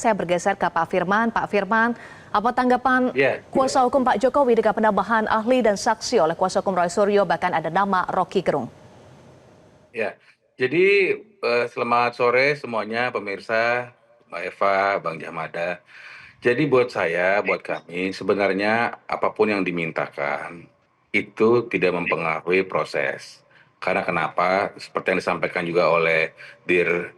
saya bergeser ke Pak Firman. Pak Firman, apa tanggapan Ya, kuasa hukum Pak Jokowi dengan penambahan ahli dan saksi oleh kuasa hukum Roy Suryo, bahkan ada nama Rocky Gerung? ya. Jadi selamat sore semuanya pemirsa, Mbak Eva, Bang Jamada. Jadi buat saya, buat kami, sebenarnya apapun yang dimintakan itu tidak mempengaruhi proses. Karena kenapa? Seperti yang disampaikan juga oleh Dir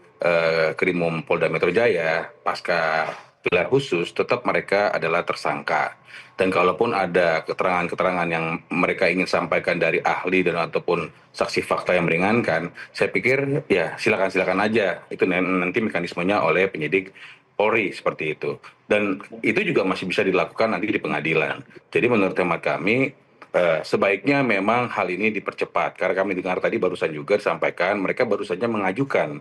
Krimum Polda Metro Jaya, pasca gelar khusus, tetap mereka adalah tersangka. Dan kalaupun ada keterangan-keterangan yang mereka ingin sampaikan dari ahli dan ataupun saksi fakta yang meringankan, saya pikir ya silakan-silakan aja. Itu nanti mekanismenya oleh penyidik Polri seperti itu. Dan itu juga masih bisa dilakukan nanti di pengadilan. Jadi menurut hemat kami, sebaiknya memang hal ini dipercepat. Karena kami dengar tadi barusan juga disampaikan, mereka baru saja mengajukan.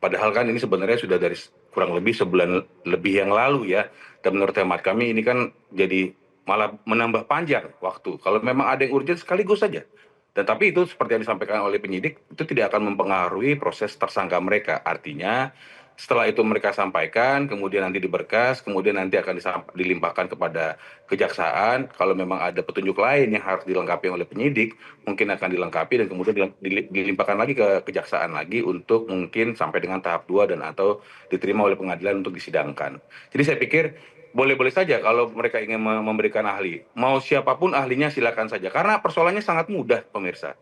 Padahal kan ini sebenarnya sudah dari kurang lebih sebulan lebih yang lalu ya. Dan menurut hemat kami ini kan jadi malah menambah panjang waktu. Kalau memang ada yang urgent sekaligus saja. Dan tapi itu seperti yang disampaikan oleh penyidik, itu tidak akan mempengaruhi proses tersangka mereka. Artinya setelah itu mereka sampaikan, kemudian nanti diberkas, kemudian nanti akan dilimpahkan kepada kejaksaan. Kalau memang ada petunjuk lain yang harus dilengkapi oleh penyidik, mungkin akan dilengkapi dan kemudian dilimpahkan lagi ke kejaksaan lagi untuk mungkin sampai dengan tahap 2 dan atau diterima oleh pengadilan untuk disidangkan. Jadi saya pikir boleh-boleh saja kalau mereka ingin memberikan ahli. Mau siapapun ahlinya silakan saja. Karena persoalannya sangat mudah, pemirsa.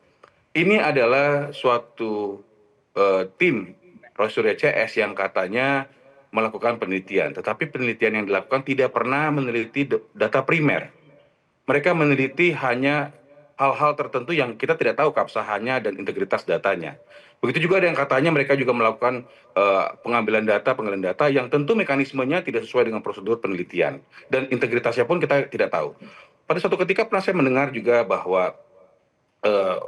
Ini adalah suatu tim Roy Suryo CS yang katanya melakukan penelitian, tetapi penelitian yang dilakukan tidak pernah meneliti data primer. Mereka meneliti hanya hal-hal tertentu yang kita tidak tahu keabsahannya dan integritas datanya. Begitu juga ada yang katanya mereka juga melakukan pengambilan data yang tentu mekanismenya tidak sesuai dengan prosedur penelitian dan integritasnya pun kita tidak tahu. Pada suatu ketika pernah saya mendengar juga bahwa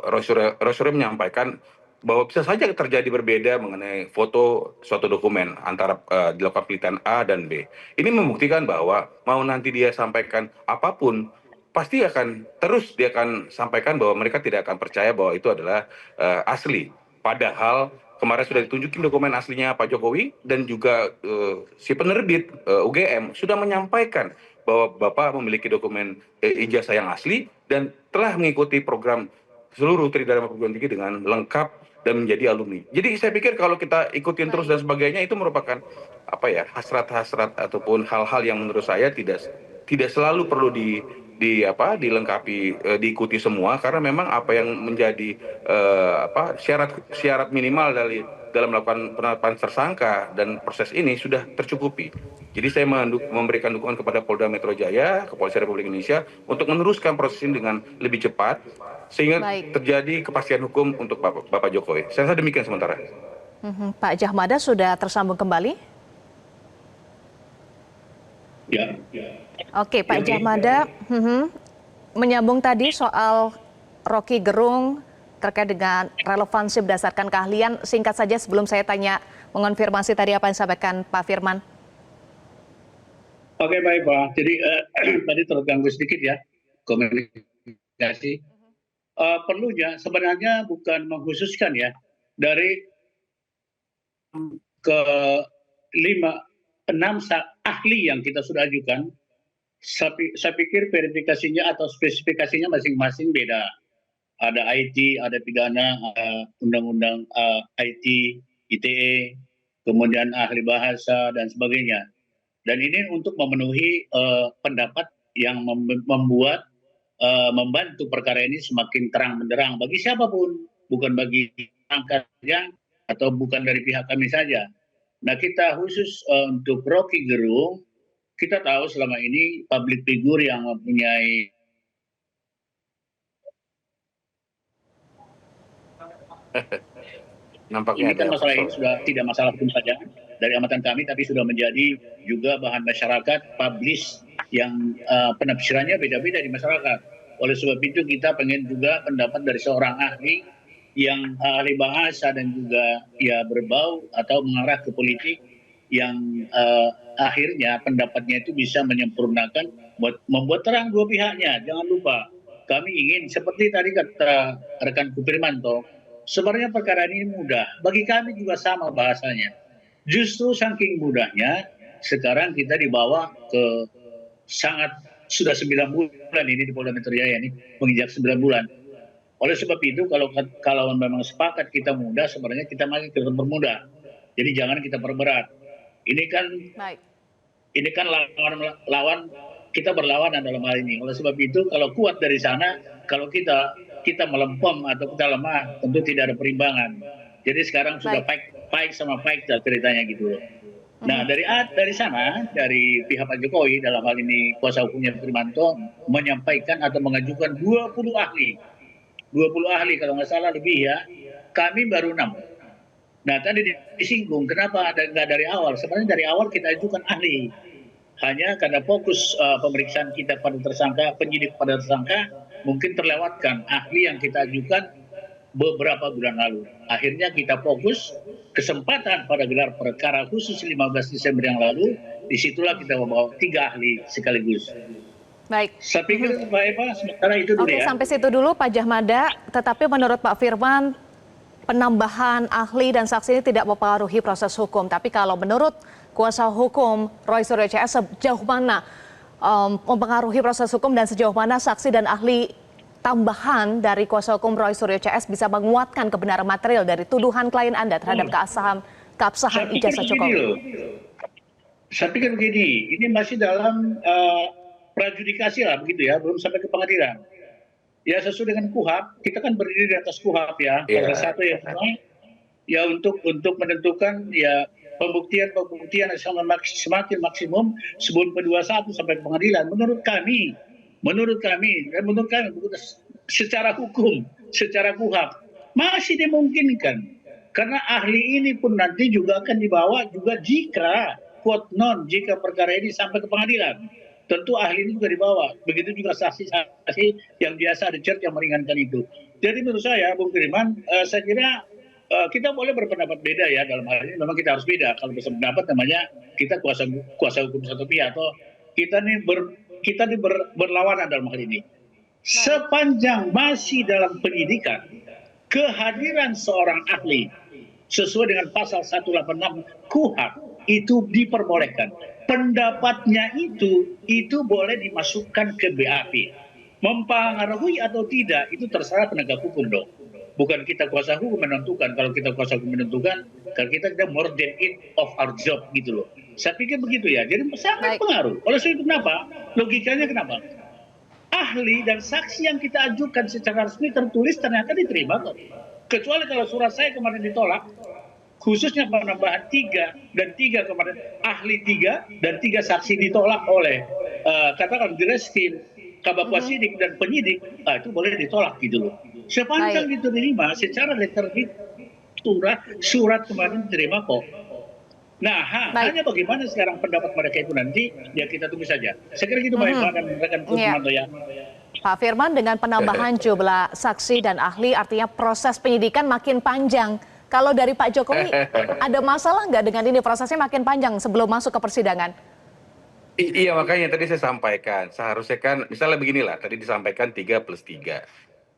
Roy Suryo menyampaikan bahwa bisa saja terjadi berbeda mengenai foto suatu dokumen antara dilakukan penelitian A dan B. Ini membuktikan bahwa mau nanti dia sampaikan apapun, pasti akan terus dia akan sampaikan bahwa mereka tidak akan percaya bahwa itu adalah asli. Padahal kemarin sudah ditunjukin dokumen aslinya Pak Jokowi dan juga si penerbit UGM sudah menyampaikan bahwa Bapak memiliki dokumen ijazah yang asli dan telah mengikuti program seluruh Tridharma Perguruan Tinggi dengan lengkap dan menjadi alumni. Jadi saya pikir kalau kita ikutin terus dan sebagainya itu merupakan apa ya hasrat-hasrat ataupun hal-hal yang menurut saya tidak selalu perlu dilengkapi diikuti semua karena memang apa yang menjadi syarat minimal dalam melakukan penetapan tersangka dan proses ini sudah tercukupi. Jadi saya memberikan dukungan kepada Polda Metro Jaya, Kepolisian Republik Indonesia untuk meneruskan proses ini dengan lebih cepat sehingga terjadi kepastian hukum untuk Bapak Jokowi. Saya rasa demikian sementara. Pak Jahmada sudah tersambung kembali? Ya. Oke, Pak Jahmada, menyambung tadi soal Rocky Gerung terkait dengan relevansi berdasarkan keahlian, singkat saja sebelum saya tanya mengonfirmasi tadi apa yang disampaikan Pak Firman. Oke, baik Pak. Jadi tadi terganggu sedikit ya komunikasi. Perlunya sebenarnya bukan mengkhususkan ya dari ke 5, 6 ahli yang kita sudah ajukan. Saya pikir verifikasinya atau spesifikasinya masing-masing beda. Ada IT, ada pidana, undang-undang IT, ITE, kemudian ahli bahasa dan sebagainya. Dan ini untuk memenuhi pendapat yang membantu perkara ini semakin terang benderang bagi siapapun, bukan bagi angkatnya atau bukan dari pihak kami saja. Nah, kita khusus untuk Rocky Gerung, kita tahu selama ini public figure yang mempunyai Nampaknya ini kan masalah ini sudah tidak masalah hukum saja dari amatan kami, tapi sudah menjadi juga bahan masyarakat publish yang penafsirannya beda-beda di masyarakat. Oleh sebab itu kita pengen juga pendapat dari seorang ahli yang ahli bahasa dan juga ya berbau atau mengarah ke politik yang akhirnya pendapatnya itu bisa menyempurnakan membuat terang dua pihaknya. Jangan lupa kami ingin seperti tadi kata rekan Firmanto, sebenarnya perkara ini mudah. Bagi kami juga sama bahasanya. Justru saking mudahnya, sekarang kita dibawa ke sangat sudah 9 bulan ini di Polda Metro Jaya ini, menginjak 9 bulan. Oleh sebab itu kalau memang sepakat kita mudah, sebenarnya kita masih kita permudah. Jadi jangan kita perberat. Ini kan Baik. ini kan lawan kita berlawanan dalam hal ini. Oleh sebab itu kalau kuat dari sana, kalau kita melempem atau kita lemah, tentu tidak ada perimbangan. Jadi sekarang sudah fight sama fight ceritanya gitu loh. Nah dari sana, dari pihak Pak Jokowi dalam hal ini kuasa hukumnya Primanto menyampaikan atau mengajukan 20 ahli. 20 ahli kalau nggak salah lebih ya. Kami baru 6. Nah tadi disinggung kenapa nggak dari awal. Sebenarnya dari awal kita ajukan ahli. Hanya karena fokus pemeriksaan kita pada tersangka, penyidik pada tersangka, mungkin terlewatkan ahli yang kita ajukan beberapa bulan lalu. Akhirnya kita fokus kesempatan pada gelar perkara khusus 15 Desember yang lalu, disitulah kita membawa 3 ahli sekaligus. Baik. Saya pikir Mbak Eva, sementara itu dulu ya. Oke, sampai situ dulu Pak Djahmada. Tetapi menurut Pak Firman, penambahan ahli dan saksi ini tidak mempengaruhi proses hukum. Tapi kalau menurut kuasa hukum Roy Suryo CS, sejauh mana mempengaruhi proses hukum dan sejauh mana saksi dan ahli tambahan dari kuasa hukum Roy Suryo CS bisa menguatkan kebenaran material dari tuduhan klien Anda terhadap keabsahan ijazah Jokowi? Saya pikir begini, ini masih dalam prajudikasi lah begitu ya, belum sampai ke pengadilan. Ya sesuai dengan KUHP, kita kan berdiri di atas KUHP ya. Salah satu yang ya untuk menentukan ya pembuktian yang semakin maksimum sebelum P21 sampai ke pengadilan. Menurut kami secara hukum, secara KUHP masih dimungkinkan. Karena ahli ini pun nanti juga akan dibawa juga jika jika perkara ini sampai ke pengadilan. Tentu ahli ini juga dibawa. Begitu juga saksi-saksi yang biasa ada yang meringankan itu. Jadi menurut saya, Bung Firman, saya kira kita boleh berpendapat beda ya dalam hal ini. Memang kita harus beda. Kalau bisa pendapat namanya kita kuasa hukum satu pihak atau kita nih berlawanan dalam hal ini. Sepanjang masih dalam penyidikan, kehadiran seorang ahli sesuai dengan pasal 186 KUHP itu diperbolehkan. Pendapatnya itu boleh dimasukkan ke BAP. Mempengaruhi atau tidak itu terserah penegak hukum dong. Bukan kita kuasa hukum menentukan. Kalau kita kuasa hukum menentukan, kalau kita more than it of our job gitu loh. Saya pikir begitu ya. Jadi sangat pengaruh. Oleh sebab itu kenapa? Logikanya kenapa? Ahli dan saksi yang kita ajukan secara resmi tertulis ternyata diterima kok. Kecuali kalau surat saya kemarin ditolak, khususnya penambahan 3 dan 3 kemarin, ahli 3 dan 3 saksi ditolak oleh katakan Direskrim, Kabak Wasidik dan penyidik, itu boleh ditolak gitu loh. Sepanjang diterima secara letterhead surat kemarin diterima kok. Nah, hanya bagaimana sekarang pendapat mereka itu nanti, ya kita tunggu saja. Saya kira gitu Pak Eva dan rekan Firmanto ya. Pak Firman, dengan penambahan jumlah saksi dan ahli, artinya proses penyidikan makin panjang. Kalau dari Pak Jokowi, ada masalah nggak dengan ini? Prosesnya makin panjang sebelum masuk ke persidangan. Iya, makanya tadi saya sampaikan. Seharusnya kan, misalnya beginilah, tadi disampaikan 3+3.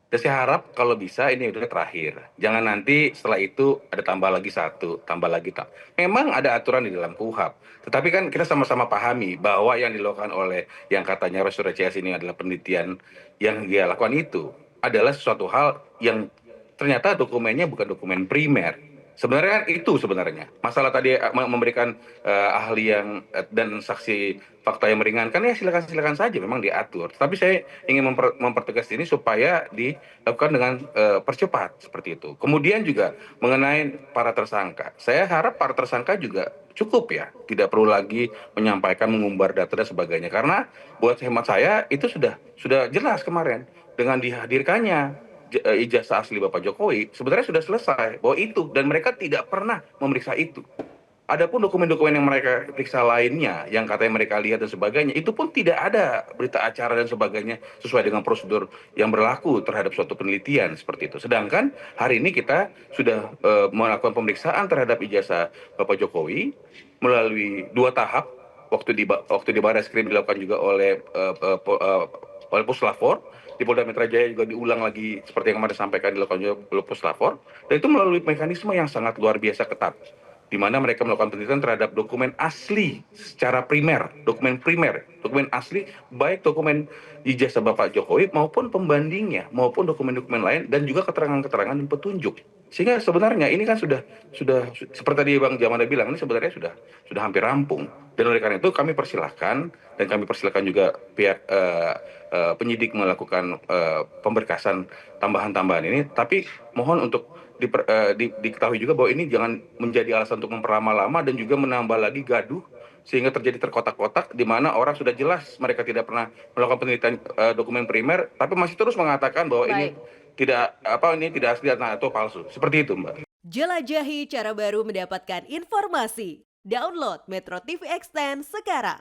Dan saya harap kalau bisa ini udah terakhir. Jangan nanti setelah itu ada tambah lagi 1, tambah lagi. Memang ada aturan di dalam KUHP. Tetapi kan kita sama-sama pahami bahwa yang dilakukan oleh yang katanya Roy Suryo CS ini adalah penelitian yang dia lakukan itu adalah sesuatu hal yang ternyata dokumennya bukan dokumen primer. Sebenarnya kan itu sebenarnya. Masalah tadi memberikan ahli yang dan saksi fakta yang meringankan ya silakan saja memang diatur. Tapi saya ingin mempertegas ini supaya dilakukan dengan percepat seperti itu. Kemudian juga mengenai para tersangka. Saya harap para tersangka juga cukup ya, tidak perlu lagi menyampaikan mengumbar data dan sebagainya. Karena buat hemat saya itu sudah jelas kemarin dengan dihadirkannya ijazah asli Bapak Jokowi sebenarnya sudah selesai bahwa itu, dan mereka tidak pernah memeriksa itu. Adapun dokumen-dokumen yang mereka periksa lainnya yang katanya mereka lihat dan sebagainya itu pun tidak ada berita acara dan sebagainya sesuai dengan prosedur yang berlaku terhadap suatu penelitian seperti itu. Sedangkan hari ini kita sudah melakukan pemeriksaan terhadap ijazah Bapak Jokowi melalui 2 tahap. Waktu di Barreskrim dilakukan juga oleh Puslapor. Di Polda Metro Jaya juga diulang lagi seperti yang kemarin disampaikan dilakukan oleh Puslapor, dan itu melalui mekanisme yang sangat luar biasa ketat. di mana mereka melakukan penelitian terhadap dokumen asli secara primer, dokumen asli, baik dokumen ijazah Bapak Jokowi maupun pembandingnya, maupun dokumen-dokumen lain, dan juga keterangan-keterangan dan petunjuk. Sehingga sebenarnya ini kan sudah seperti tadi Bang Jamada bilang, ini sebenarnya sudah hampir rampung. Dan oleh karena itu kami persilahkan, dan kami persilahkan juga pihak penyidik melakukan pemberkasan tambahan-tambahan ini, tapi mohon untuk diketahui juga bahwa ini jangan menjadi alasan untuk memperlama-lama dan juga menambah lagi gaduh sehingga terjadi terkotak-kotak di mana orang sudah jelas mereka tidak pernah melakukan penelitian dokumen primer tapi masih terus mengatakan bahwa ini tidak asli atau palsu. Seperti itu, Mbak. Jelajahi cara baru mendapatkan informasi. Download Metro TV Extend sekarang.